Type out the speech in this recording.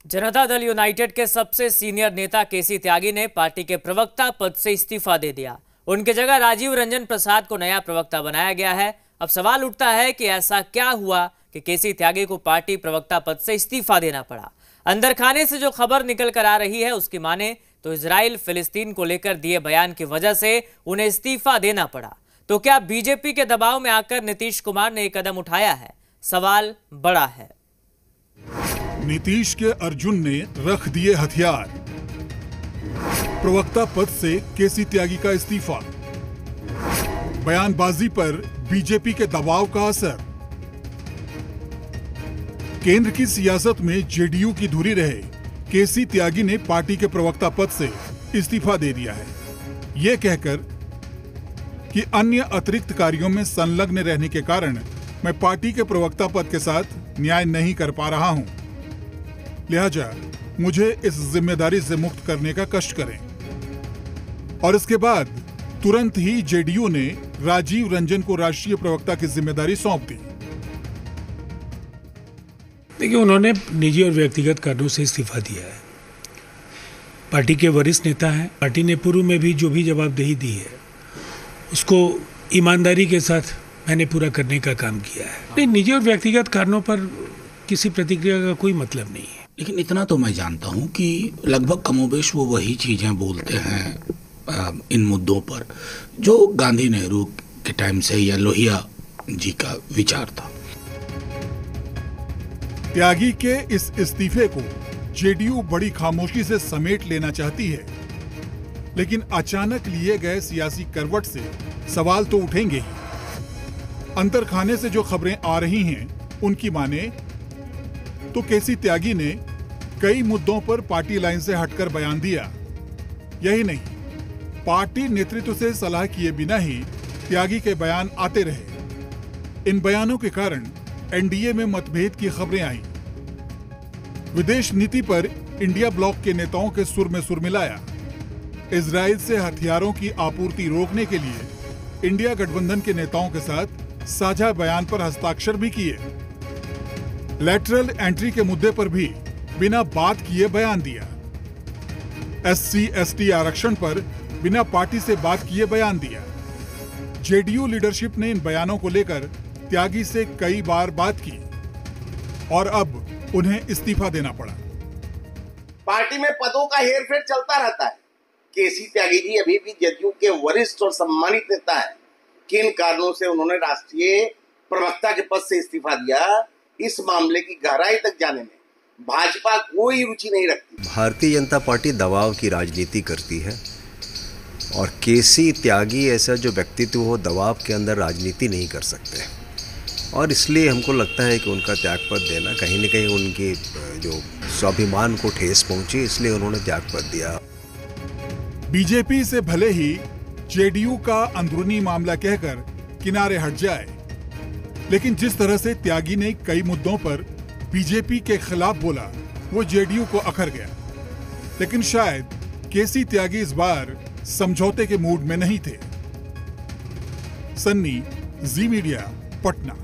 Janata Dal United के सबसे senior नेता केसी त्यागी ने पार्टी के प्रवक्ता पद से इस्तीफा दे दिया। उनकी जगह राजीव रंजन प्रसाद को नया प्रवक्ता बनाया गया है। अब सवाल उठता है कि ऐसा क्या हुआ कि केसी त्यागी को पार्टी प्रवक्ता पद से इस्तीफा देना पड़ा। अंदर खाने से जो खबर निकल कर आ रही है उसकी माने तो इजराइल फिलिस्तीन को लेकर दिए बयान की वजह से उन्हें इस्तीफा देना पड़ा। तो क्या बीजेपी के दबाव में आकर नीतीश कुमार ने एक कदम उठाया है? सवाल बड़ा है। नीतीश के अर्जुन ने रख दिए हथियार। प्रवक्ता पद से केसी त्यागी का इस्तीफा। बयानबाजी पर बीजेपी के दबाव का असर। केंद्र की सियासत में जेडीयू की धुरी रहे केसी त्यागी ने पार्टी के प्रवक्ता पद से इस्तीफा दे दिया है, यह कहकर कि अन्य अतिरिक्त कार्यों में संलग्न रहने के कारण मैं पार्टी के प्रवक्ता पद के साथ न्याय नहीं कर पा रहा हूं, लिहाजा मुझे इस जिम्मेदारी से मुक्त करने का कष्ट करें। और इसके बाद तुरंत ही जेडीयू ने राजीव रंजन को राष्ट्रीय प्रवक्ता की जिम्मेदारी सौंप दी। देखिए, उन्होंने निजी और व्यक्तिगत कारणों से इस्तीफा दिया है। पार्टी के वरिष्ठ नेता हैं। पार्टी ने पूर्व में भी जो भी जवाबदेही दी है उसको ईमानदारी के साथ मैंने पूरा करने का काम किया है। नहीं, निजी और व्यक्तिगत कारणों पर किसी प्रतिक्रिया का कोई मतलब नहीं है। लेकिन इतना तो मैं जानता हूं कि लगभग कमोबेश वो वही चीजें बोलते हैं इन मुद्दों पर जो गांधी नेहरू के टाइम से या लोहिया जी का विचार था। त्यागी के इस इस्तीफे को जेडीयू बड़ी खामोशी से समेट लेना चाहती है, लेकिन अचानक लिए गए सियासी करवट से सवाल तो उठेंगे ही। अंतर खाने से जो खबरें आ रही हैं उनकी माने तो केसी त्यागी ने कई मुद्दों पर पार्टी लाइन से हटकर बयान दिया। यही नहीं, पार्टी नेतृत्व से सलाह किए बिना ही त्यागी के बयान आते रहे। इन बयानों के कारण एनडीए में मतभेद की खबरें आईं। विदेश नीति पर इंडिया ब्लॉक के नेताओं के सुर में सुर मिलाया। इजराइल से हथियारों की आपूर्ति रोकने के लिए इंडिया गठबंधन के नेताओं के साथ साझा बयान पर हस्ताक्षर भी किए। लैटरल एंट्री के मुद्दे पर भी बिना बात किए बयान दिया। SC/ST आरक्षण पर बिना पार्टी से बात किए बयान दिया। जेडीयू लीडरशिप ने इन बयानों को लेकर त्यागी से कई बार बात की और अब उन्हें इस्तीफा देना पड़ा। पार्टी में पदों का हेरफेर चलता रहता है। केसी त्यागी जी अभी भी जेडीयू के वरिष्ठ और सम्मानित नेता हैं। किन कारणों से उन्होंने राष्ट्रीय प्रवक्ता के पद से इस्तीफा दिया, इस मामले की गहराई तक जाने में भाजपा कोई रुचि नहीं रखती। भारतीय जनता पार्टी दबाव की राजनीति करती है और केसी त्यागी ऐसा जो व्यक्तित्व हो दबाव के अंदर राजनीति नहीं कर सकते, और इसलिए हमको लगता है कि उनका त्यागपत्र देना कहीं न कहीं उनके जो स्वाभिमान को ठेस पहुंची, इसलिए उन्होंने त्यागपत्र दिया। बीजेपी से भले ही जेडीयू का अंदरूनी मामला कहकर किनारे हट जाए, लेकिन जिस तरह से त्यागी ने कई मुद्दों पर बीजेपी के खिलाफ बोला वो जेडीयू को अखर गया। लेकिन शायद केसी त्यागी इस बार समझौते के मूड में नहीं थे। सन्नी, जी मीडिया, पटना।